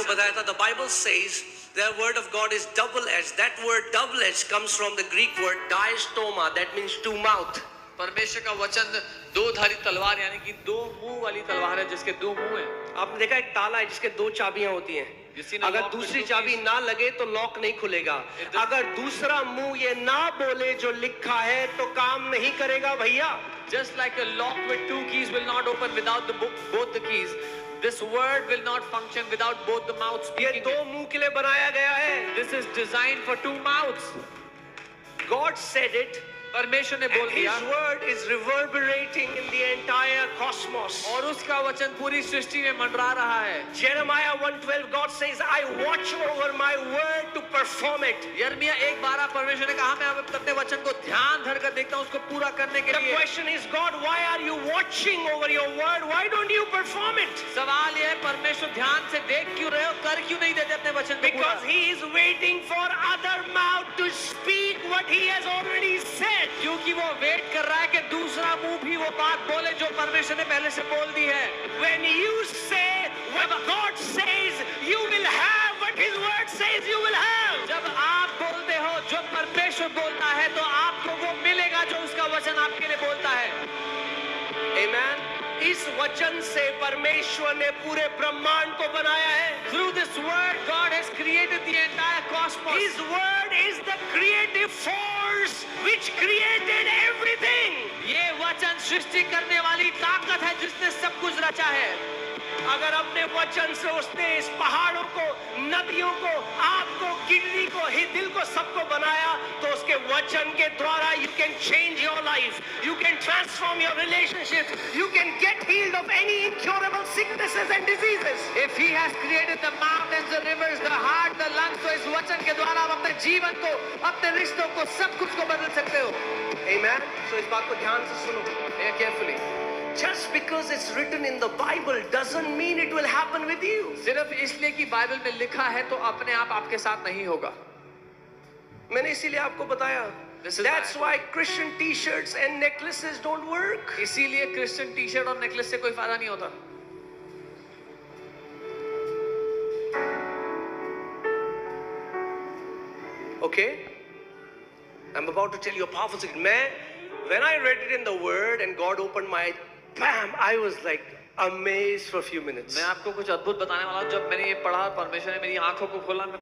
बताया था, the Bible says the word of God is double-edged. That word double-edged comes from the Greek word diastoma, that means two mouth. परमेश्वर का वचन दो धारी तलवार यानी कि दो मुंह वाली तलवार है जिसके दो मुंह हैं। आपने देखा एक ताला है जिसके दो चाबियां होती हैं, अगर दूसरी चाबी ना लगे तो लॉक नहीं खुलेगा। अगर दूसरा मुंह ये ना बोले जो लिखा है तो काम नहीं करेगा भैया। Just like a lock with two keys will not open without both the keys, this word will not function without both the mouths ये speaking. दो मुंह के लिए बनाया गया है। This is designed for two mouths. God said it. परमेश्वर ने बोल दिया। His word is reverberating in the entire cosmos. और उसका वचन पूरी सृष्टि में मंडरा रहा है। Jeremiah 1:12 God says, I watch over my word to perform it. यिर्मयाह 1:12 परमेश्वर ने कहा मैं अपने वचन को ध्यान धर कर देखता हूँ उसको पूरा करने के लिए। The question is, God, why are you watching over your word? Why don't you perform it? सवाल यह है परमेश्वर ध्यान से देख क्यों रहे हो, कर क्यों नहीं देते अपने वचन को पूरा? Because he is waiting for other mouth to speak what he has already said. क्योंकि वो वेट कर रहा है कि दूसरा मुंह भी वो बात बोले जो परमेश्वर ने पहले से बोल दी है। When you say what God says, you will have what his word says you will have. जब आप बोलते हो जो परमेश्वर बोलता है तो आपको वो मिलेगा जो उसका वचन आपके लिए बोलता है। Amen. इस वचन से परमेश्वर ने पूरे ब्रह्मांड को बनाया है। Through this word God has created the entire cosmos. His word is the creative force which created everything. ये वचन सृष्टि करने वाली ताकत है जिसने सब कुछ रचा है। अगर अपने वचन से उसने इस पहाड़ों को, नदियों को, आपको, किडनी को, दिल को, सबको बनाया, तो उसके वचन के द्वारा you can change your life, you can transform your relationships, you can get healed of any incurable sicknesses and diseases. If he has created the mountains, the rivers, the heart, the lungs, तो इस वचन के द्वारा आप अपने जीवन को, अपने रिश्तों को, सब कुछ को बदल सकते हो। Amen. So इस बात को ध्यान से सुनो, carefully. Just because it's written in the Bible doesn't mean it will happen with you. सिर्फ इसलिए कि बाइबल में लिखा है तो अपने आप आपके साथ नहीं होगा। मैंने इसीलिए आपको बताया। That's why Christian T-shirts and necklaces don't work. इसीलिए क्रिश्चियन टी शर्ट और नेकलेस से कोई फायदा नहीं होता। Okay? I'm about to tell you a powerful secret. When I read it in the Word and God opened my, bam! I was like amazed for a few minutes. मैं आपको कुछ अद्भुत बताने वाला हूँ। जब मैंने ये पढ़ा, परमेश्वर ने मेरी आंखों को खोला।